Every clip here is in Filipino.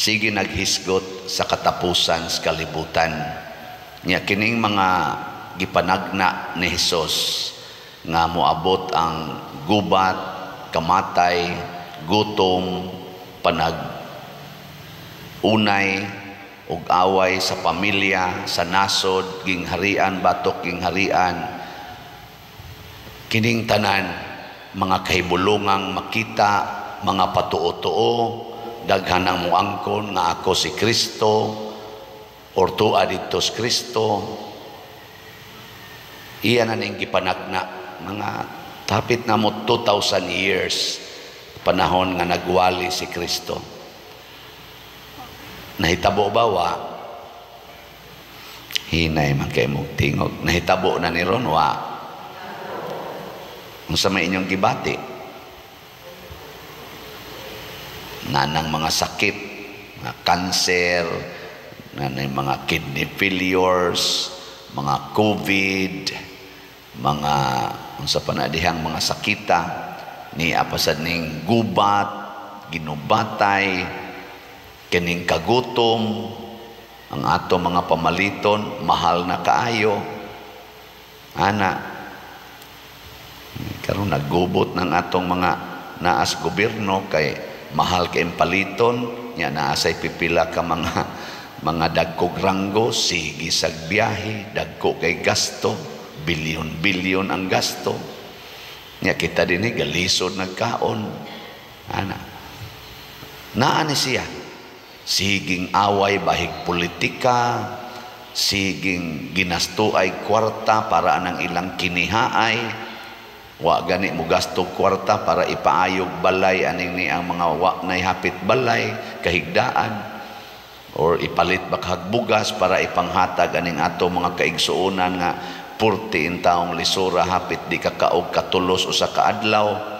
sige naghisgot sa katapusan sa kalibutan. Nya kining mga gipanagna ni Hesus nga moabot ang gubat, kamatay, gutom, unay ug away sa pamilya, sa nasod, gingharian, batok gingharian. Kining tanan mga kahibulungang makita, mga patuo-tuo, daghanang moangkon nga ako si Kristo or tua dito si Kristo. Iyan na ning gipanagna mga tapit na mo 2,000 years panahon nga nagwali si Kristo. Nahitabo ba wa? Hinay man kay mong tingog. Nahitabo na ni ron wa? Unsa may inyong gibati? Nanang mga sakit, mga cancer, nanay mga kidney failures, mga COVID, mga unsa pa na dihang mga sakita ni apasad ning gubat, ginubatay, kining kagutom, ang ato mga pamaliton mahal na kaayo. Ana karon naggubot ng atong mga naas gobyerno kay mahal kay paliton nya naasay pipila ka mga dagkog ranggo, sige sag biyahe, dagko kay gasto, bilyon-bilyon ang gasto. Nya kita dinhi galisod nagkaon. Ana naa ni siya siging away bahig politika, siging ginasto ay kwarta para anang ilang kinihaay. Wa gani mo gasto kwarta para ipaayog balay aning ni ang mga wa nay hapit balay kahigdaan or ipalit bakhag bugas para ipanghatag aning ato mga kaigsuonan nga 40 taong lisura hapit di kakaog katulos usa ka adlaw.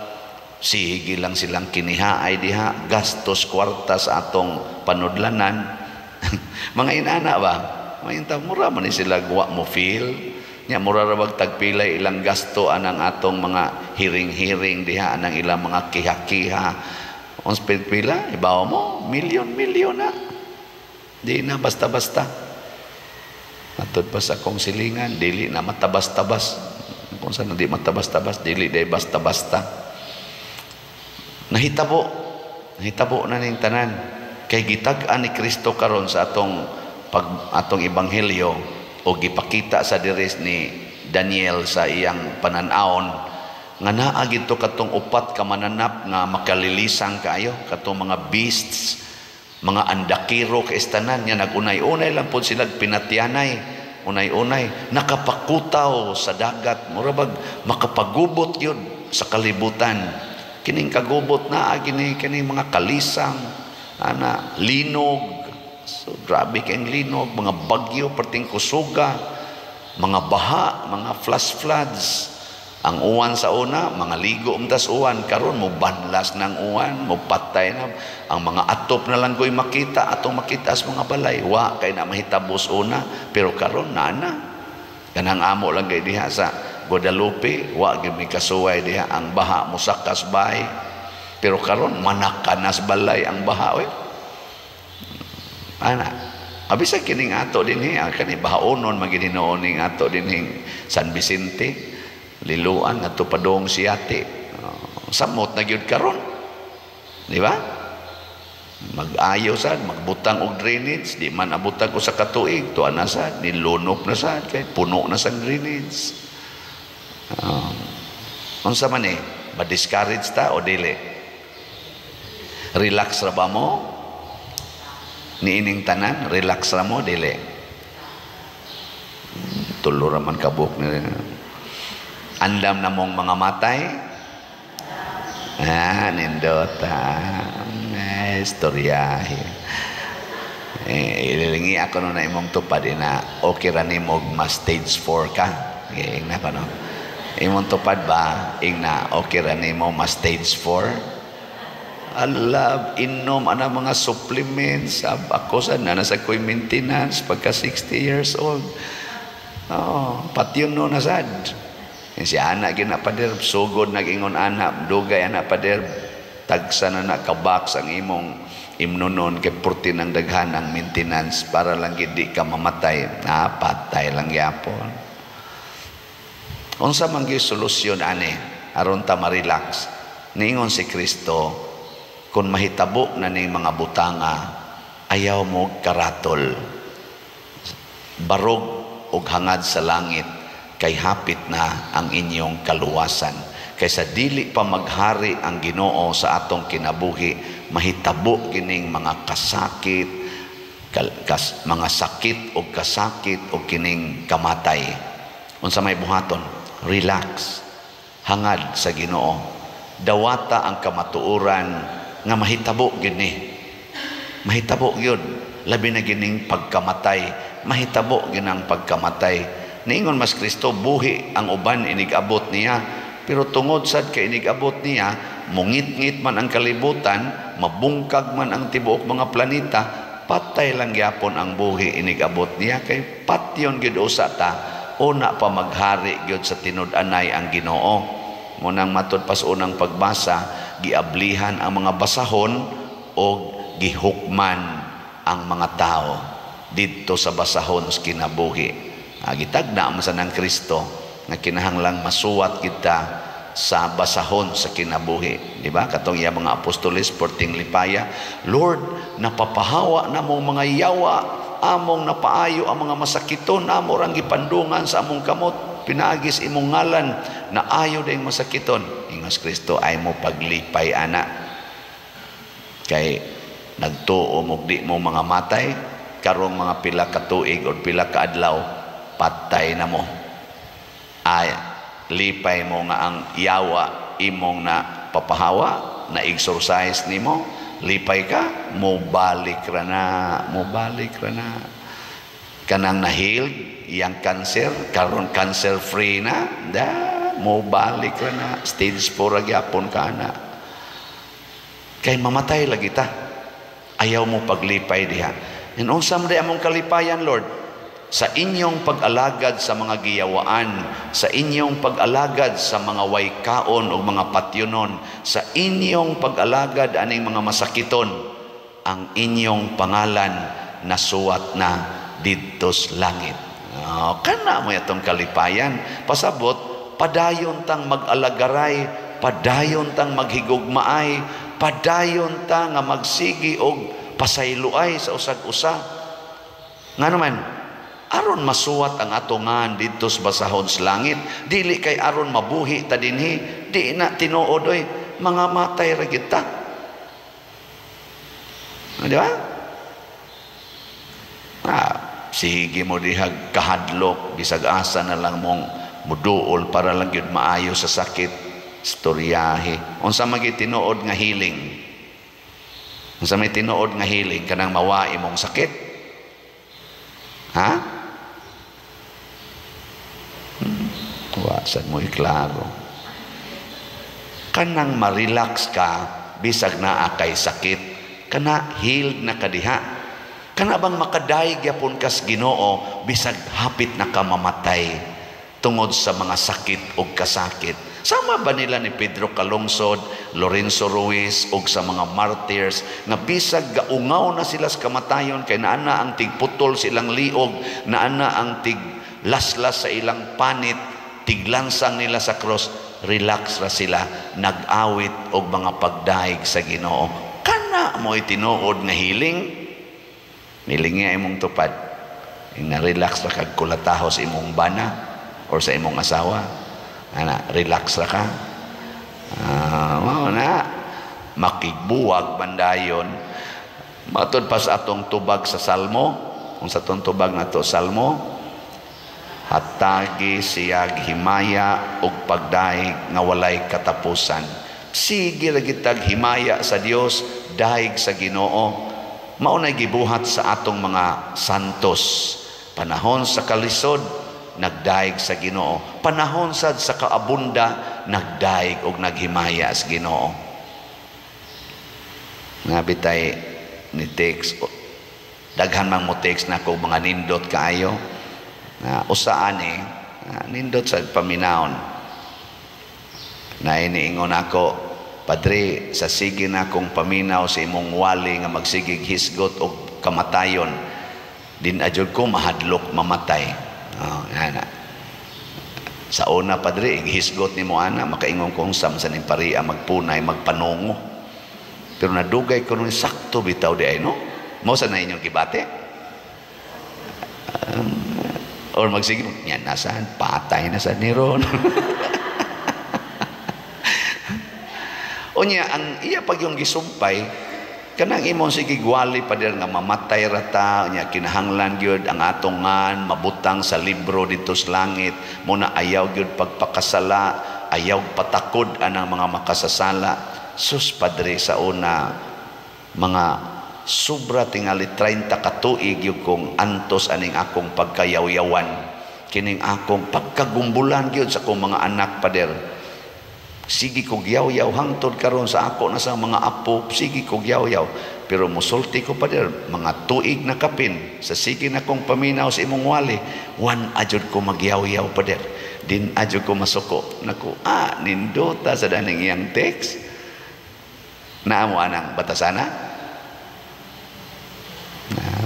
Sige lang silang kinihaay diha, gastos kwarta sa atong panudlanan. Mga inana ba? Mga inta mura man ni sila wa mo feel. Nya mura ra bag tagpilay ilang gasto anang atong mga hiring-hiring diha anang ilang mga kiha-kiha. Ons pila ibaw mo milyon-milyon na. Di na basta-basta. Atod pa sa kong silingan dili na matabas-tabas. Kung saan di matabas-tabas dili day basta-basta. Nahitabo na ning tanan kay gitag-an ni Kristo karon sa atong ebanghelyo o gipakita sa diris ni Daniel sa iyang pananawon nga naa gito katong upat ka mananap nga makalilisang kaayo katong mga beasts, mga andakiro kay istanan nya nagunay-unay lang pud sila pinatyanay, unay-unay nakapakutaw sa dagat murabag makapagubot yun sa kalibutan. Kining kagubot na kining mga kalisang ana linog. So grabe kayong linog, mga bagyo, perting kusuga, mga baha, mga flash floods. Ang uwan sa una, mga ligo umtas uwan, karon mo banlas ng uwan, mo patay na. Ang mga atop na lang ko'y makita, atong makita sa mga balay. Wa, kay na mahitabos una, pero karon na. Ganang amo lang kayo diha sa Guadalupe, wa gimi kasuway diha, ang baha mo sakas bay. Pero karon manakanas balay ang baha, we. Ana abisa kining ato dinhi kani bahaonon magidinoon ning ato dinhi San Vicente liluan ato padong siyate samot na gyud karon di ba mag-ayo sad magbutang og drainage di man abutang ko sa katuig tuwa na sad nilunop na sad kay puno na sa drainage unsa man ma-discourage ta o dili relax ra ba mo niining tanan, relax ra mo, dili. Tulo ra man kabuk ni. Andam na mong mga matay. Nindot istorya. Ililingi ako na imong tupad na okay ra nimo mas stage 4 ka. Ingna pa no. Imong tupad ba ingna okay ra nimo mas stage 4? Allah, inom ana mga supplements ako sa nasa ko'y maintenance pagka 60 years old. Pati yun no nasad. Si anak gina pader sugod nagingon anak dugay anak pader tagsa na nakabox ang imong imnunon kay purti ng daghan ang maintenance para lang hindi ka mamatay. Patay lang yapon. Unsa man gyud solusyon ani aron ta ma-relax? Niingon si Kristo, kung mahitabo na ning mga butanga, ayaw mo karatol, barog og hangad sa langit, kay hapit na ang inyong kaluwasan. Kaysa dili pa maghari ang Ginoo sa atong kinabuhi, mahitabo kining mga kasakit, mga sakit o kasakit o kining kamatay. Unsa may buhaton? Relax, hangad sa Ginoo. Dawata ang kamatuoran nga mahitabo gyud ni. Mahitabo gyud, labi na gining pagkamatay, mahitabo gyud ang pagkamatay. Niingon mas Kristo, buhi ang uban inigabot niya, pero tungod sad kay inigabot niya, mungit-ngit man ang kalibutan, mabungkag man ang tibuok mga planeta, patay lang gyapon ang buhi inigabot niya, kay patyon gyud usa ta, una pa maghari gyud sa tinud-anay ang Ginoo. Munang matud pas unang pagbasa, giablihan ang mga basahon o gihukman ang mga tao didto sa basahon sa kinabuhi. Gitagna man sa ng Kristo nga kinahanglang masuwat kita sa basahon sa kinabuhi. Di ba? Katong iya mga apostoles porting lipaya, Lord, napapahawa na mong mga yawa, among napaayo ang mga masakiton, amo rang gipandungan sa among kamot, pinagis imong ngalan na ayo dayong masakiton. Ingos Kristo ay mo paglipay ana. Kay nagtuo mo di mo mga matay, karong mga pila ka tuig o pila ka adlaw, patay na mo. Ay, lipay mo nga ang yawa imong na papahawa, na exercise nimo, lipay ka, mobalik ra na. Kanang na-healed, iyang cancer, karon cancer free na, mobalik ra na, stage 4 gyapon ka na. Kay mamatay lagi ta. Ayaw mo paglipay diha. And unsa man among kalipayan, Lord? Sa inyong pag-alagad sa mga giyawaan, sa inyong pag-alagad sa mga waykaon o mga patyonon, sa inyong pag-alagad aning mga masakiton, ang inyong pangalan nasuwat na didto sa langit. Kana mo itong kalipayan. Pasabot, padayon tang mag-alagaray, padayon tang maghigugmaay, padayon ta nga magsigi og pasayloay sa usag-usa. Nga naman, aron masuwat ang atongan dito sa basahon sa langit, dili kay aron mabuhi ta dinhi, di na tinuod oy, mga matay ra gyud ta. Di ba? Sige mo dihag kahadlok, bisag asa na lang mong muduol para lang yun maayo sa sakit, storyahe. Unsa may tinuod nga healing? Unsa may tinuod nga healing? Kanang mawai mong sakit? Ha? Wasan mo iklaro. Kanang ma-relax ka, bisag na akay sakit, kana healed na kadiha. Kana bang makadaig yapon kas Ginoo bisag hapit na ka mamatay tungod sa mga sakit o kasakit. Sama ba nila ni Pedro Calungsod, Lorenzo Ruiz ug sa mga martyrs nga bisag gaungaw na sila sa kamatayon kay naana ang tigputol silang liog, naana ang tiglaslas sa ilang panit, tiglansang nila sa cross, relax ra sila, nag-awit og mga pagdaig sa Ginoo. Kana mo tinuod nga healing? Nilingi imong tupad, na-relax ra kag kulatahos imong bana or sa imong asawa, relax ra ka, makigbuwag bandayon. Matod pa sa atong tubag sa Salmo, kung sa atong tubag na to Salmo, hatagi siyag himaya ug pagdaig nga walay katapusan. Sige lagi tag himaya sa Dios, daig sa Ginoo. Maunay gibuhat sa atong mga santos. Panahon sa kalisod, nagdaig sa Ginoo. Panahon sad sa kaabunda, nagdaig og naghimaya sa Ginoo. Nabitay ni text, daghan mang mo text na kung mga nindot kaayo. Usaan nindot sa paminahon. Na iniingon ako, Padre, sa sige na kong paminaw sa imong wali nga magsigig hisgot o kamatayon, din adyod ko mahadlok mamatay. Ana. Sa una, Padre, hisgot ni mo ana, makaingon kong samsa ni paria magpunay, magpanungo. Pero nadugay ko nung sakto bitaw di ay, no? Mausa na inyong kibate? Or magsigig, yan, nasaan? Patay na sa niron. O niya, ang iya pag yung gisumpay, kanang imong sige gwali pa nga mamatay rata, niya kinahanglan gyud ang atongan mabutang sa libro dito sa langit, muna ayaw gyud pagpakasala, ayaw patakod anang mga makasasala. Sus, Padre, sa una, mga sobra tingali 30 katuig yung kong antos aning akong pagkayawyawan, kining akong pagkagumbulan gyud sa akong mga anak, Pader. Sige kog yaw-yaw hangtod karon sa ako na sa mga apo, sige kog yaw-yaw. Pero musulti ko, Pader, mga tuig na kapin, sa sige na kong paminaw sa imong wali, wan adyod ko magyaw-yaw, Pader. Din adyod ko masuko. Naku, nindota sa daning iyang text. Naamo anang batasana?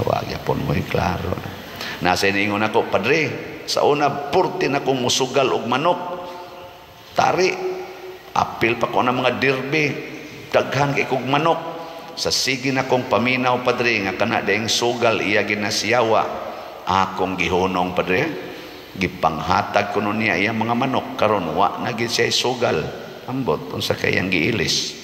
Wag yapon mo klaro. Nasa iningon ako, Padre, sa una, purti na kong musugal og manok. Tari, apil pa ko ng mga dirbe, daghan kay kog manok. Sa sige na kong paminaw, Padre, nga kana daing sugal iya ginasiyawa, akong gihunong, Padre, gipanghatag ko nun niya iya mga manok, karon wa na gid siya sugal, ambot unsa kayang giilis.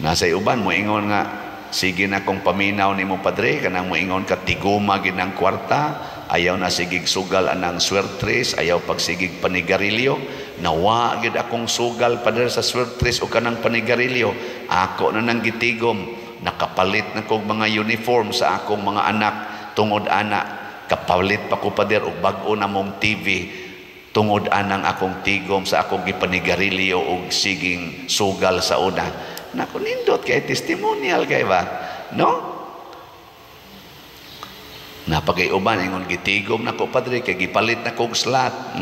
Nasa uban mo ingon nga, sige na kong paminaw nimo, Padre, kanang mo ingon ka tiguma gid ang kwarta, ayaw na sigig sugal anang swertres, ayaw pagsigig panigarilyo. Nawa gid akong sugal, Padre, sa swertres o kanang panigarilyo. Ako na nang gitigom, nakapalit na kong mga uniform sa akong mga anak tungod ana, kapalit pa ko, Padre, og bag-o na mong TV tungod anang akong tigom sa akong gipanigarilyo og siging sugal sa una. Naku, nindot kay testimonial kay ba, no? Napagayuban ingon gitigom nako, Padre, kay gipalit na kog slot.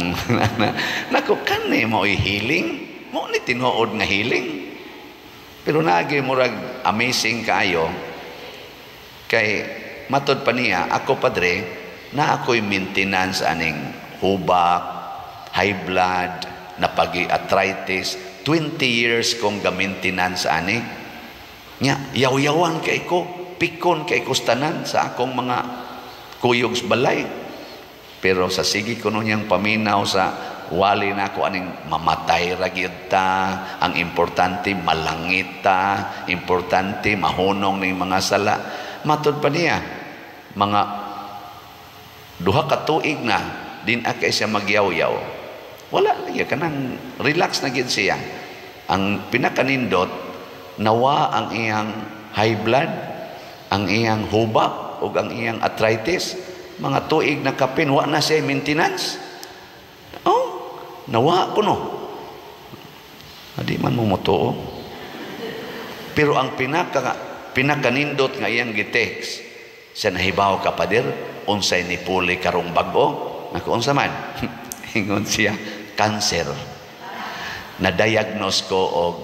Nako, kani mo healing, mo ni tinuod nga healing. Pero nagi murag amazing kaayo kay matod pa niya ako, Padre, na ako'y maintenance aning hubak, high blood, napagi-arthritis. 20 years kong ga-maintenance ani. Nya yaw-yawan kay ko, pikon kay kustanan sa akong mga kuyog sa balay. Pero sa sige ko nung paminaw sa wali na ako aning mamatay ra gyud ta, ang importante malangit ta, importante mahunong ning mga sala. Matod pa niya, mga 2 ka tuig na din akay siya magyaw-yaw. Wala lagi kanang relax na gyud siya. Ang pinakanindot, nawa ang iyang high blood, ang iyang hubak ug ang iyang arthritis. Mga tuig na kapin, wa na siya maintenance. Nawa ko no. Adi man mo moto. Pero ang pinakanindot nga iyang gitext, sa nahibaw ka, Pader, unsay ni puli karong bag-o. Naku, unsa man? Ingon siya, cancer. Na-diagnose ko og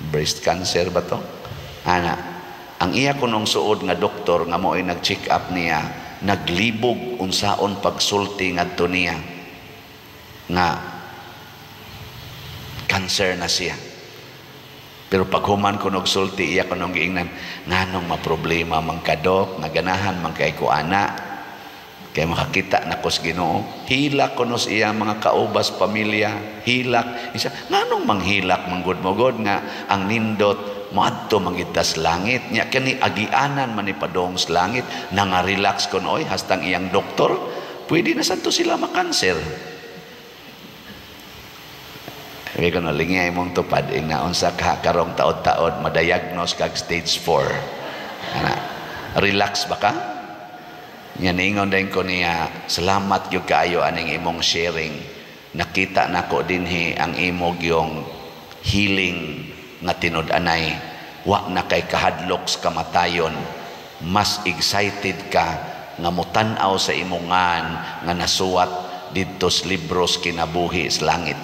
breast cancer ba to? Ana, ang iya ko nung suod nga doktor nga mo ay nag-check up niya, naglibog unsaon pagsulti ngadto niya nga cancer na siya. Pero paghuman ko nagsulti, iya ko nung giingnan, nganong maproblema man kadok, nga ganahan man kay ko ana, kaya makakita na ko sa Ginoo. Hilak ko no siya mga kaubas pamilya, hilak. Isa, nganong manghilak manggod-mogod nga ang nindot moadto mangitas langit. Nya kani agianan man ni padong sa langit, nanga-relax ko noy hastang iyang doktor, pwede na santo sila makanser. Sabi ko na, lingay mong tupad, na unsa ka karong taod-taod, madiagnose kag stage 4. Ana, relax ba ka? Yan, ingon din ko niya, salamat yung kaayo aning imong sharing. Nakita na ko dinhi ang imog yung healing nga tinud-anay. Wa na kay kahadlok sa kamatayon. Mas excited ka nga mutanaw sa imongan nga nasuwat dito sa libros kinabuhi sa langit.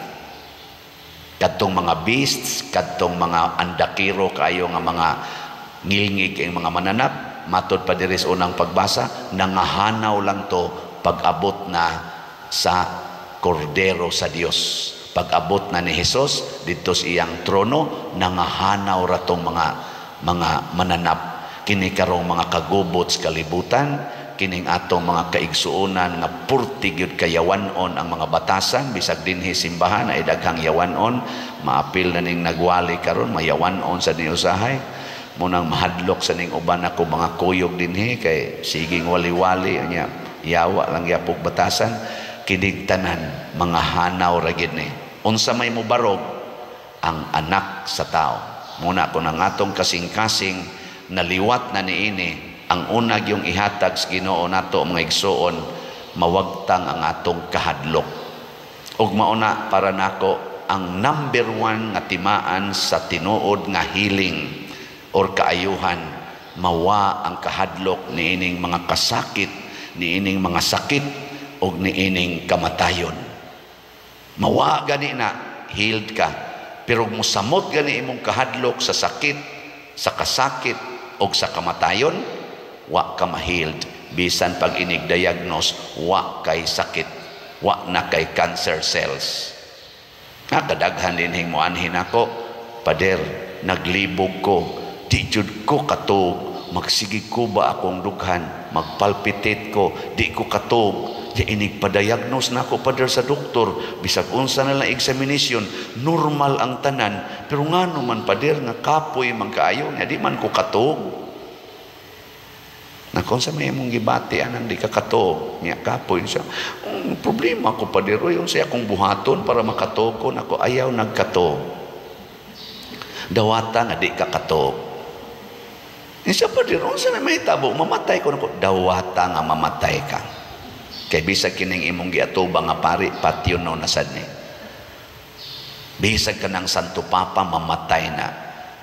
Kadtong mga beasts, kadtong mga andakiro kayo nga mga ngilngig ang mga mananap, matod pa diri sa unang pagbasa, nangahanaw lang to pag-abot na sa kordero sa Dios. Pag-abot na ni Hesus dito sa iyang trono, nangahanaw ra tong mga mananap. Kini karong mga kagubot sa kalibutan, kining atong mga kaigsuonan nga purti gyud kayawanon ang mga batasan, bisag dinhi simbahan ay daghang yawanon, maapil na ning nagwali karon mayawanon sa niusahay. Munang mahadlok sa ning uban ako mga kuyog dinhi kay siging wali-wali nya yawa lang yapog batasan. Kining tanan mga hanaw ra gid ni. Unsa may mubarog ang anak sa tao. Muna ko nang atong kasing-kasing naliwat na niini ang unag yung ihatag sa Ginoo nato mga igsuon, mawagtang ang atong kahadlok. Ug mauna para nako ang number 1 nga timaan sa tinuod nga healing or kaayuhan, mawa ang kahadlok niining mga kasakit, niining mga sakit ug niining kamatayon. Mawa gani na healed ka, pero musamot gani imong kahadlok sa sakit, sa kasakit ug sa kamatayon, wa ka ma-healed. Bisan pag inig-diagnose, wa kay sakit, wa na kay cancer cells. Nakadaghan din hing muanhin ako, pader, naglibog ko, di jud ko katog, magsigig ko ba akong dughan, magpalpitate ko, di ko katog, di inig pa-diagnose na ako pader sa doktor, bisag unsa na lang examination, normal ang tanan, pero ngano man pader nga kapoy magkaayo niya, di man ko katog. Na kung sa may mong gibati anang di ka katog niya kapoy siya, problema ko pader, yung siya akong buhaton para makatog ko, ako ayaw nagkatog. Dawata nga di ka katog. Siya pader, unsa na may tabo, mamatay ko nako, dawata nga mamatay ka. Kay bisag kining imong giatuba nga pari, patyo no nasad ni. Bisag ka ng Santo Papa, mamatay na.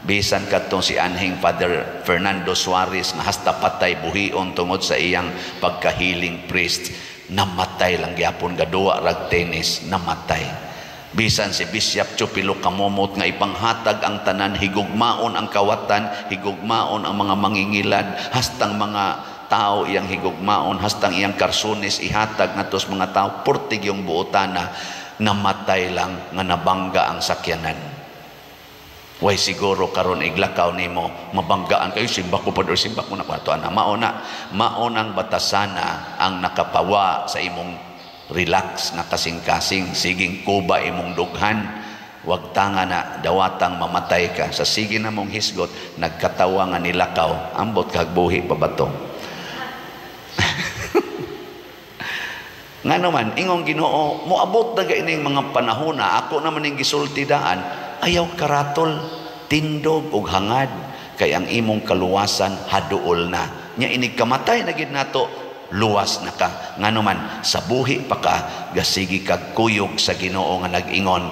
Bisan ka itong si Anhing Father Fernando Suarez na hasta patay buhion tungod sa iyang pagka-healing priest, namatay lang gyapon, gaduwa rag tennis, namatay. Bisan si Bishop Chupilo Kamomot nga ipanghatag ang tanan, higugmaon ang kawatan, higugmaon ang mga mangingilad, hastang mga tao iyang higugmaon, hastang iyang karsunis ihatag natos mga tao, purtig yung buotana, namatay lang nga nabangga ang sakyanan. Way siguro karon iglakaw nimo, mabanggaan kayo, simba ko pa, simba ko na kwato ana. Maunang batasana ang nakapawa sa imong relax na kasing-kasing, siging kuba imong dughan, wag tanga na dawatang mamatay ka. Sa sige na mong hisgot, nagkatawa nga nilakaw, ambot kagbuhi pa ba to? Nga naman, ingong Ginoo, moabot na ining mga panahon na ako naman yung gisultidaan, ayaw karatol, tindog ug hangad, kay ang imong kaluwasan haduol na. Nya inig kamatay na gid nato, luwas na ka. Nga naman, sa buhi pa ka, gasigi kag kuyog sa Ginoo nga nag-ingon,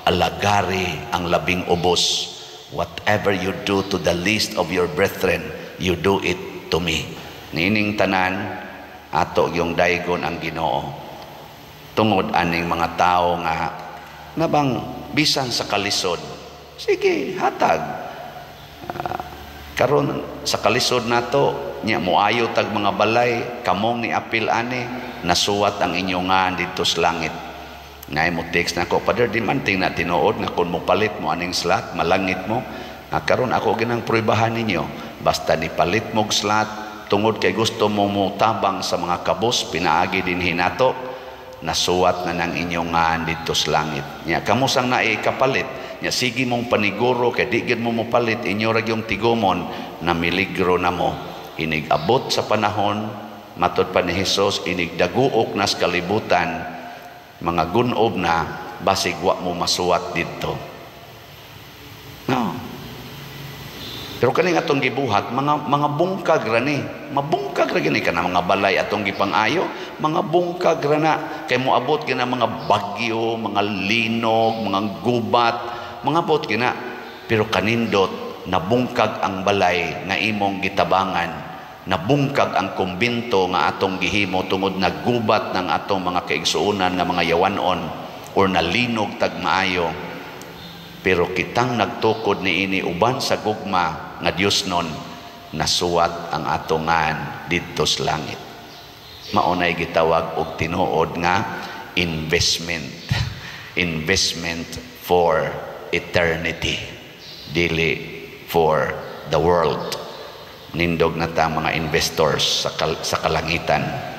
alagari ang labing ubos. Whatever you do to the least of your brethren, you do it to me. Nining tanan, ato yung daygon ang Ginoo. Tungod aning mga tao nga nabang bisan sa kalisod, sige hatag. Karon sa kalisod nato nya moayo tag mga balay, kamong ni apil ani, nasuwat ang inyong nga dito sa langit. Ngay mo text nako, Father, di man ting na tinuod nga kun mo palit mo aning slot, malangit mo. Karon ako ginang pruibahan ninyo, basta ni palit mo slot tungod kay gusto mo mutabang sa mga kabos, pinaagi din hinato, nasuwat na ng inyong nga dito sa langit. Nya kamusang na ikapalit, nya sige mong paniguro kay di gid mo mopalit, inyo ra gyung tigomon na miligro na mo. Inig abot sa panahon, matod pa ni Hesus, inig daguok na sa kalibutan, mga gunob na, basig wa mo masuwat dito. No. Pero kaning atong gibuhat, mga bungkag ra ni, mabungkag ra gini ka na mga balay atong gipang-ayo, mga bungkag ra na, kay moabot gina mga bagyo, mga linog, mga gubat, mga abot gina. Pero kanindot, nabungkag ang balay nga imong gitabangan, nabungkag ang kumbinto nga atong gihimo tungod naggubat ng atong mga kaigsuonan nga mga yawanon or nalinog tag maayo. Pero kitang nagtukod ni ini uban sa gugma nga Dios non, nasuwat ang atongan didto sa langit. Maunay gitawag og tinuod nga investment. Investment for eternity, dili for the world. Nindog na ta mga investors sa kalangitan.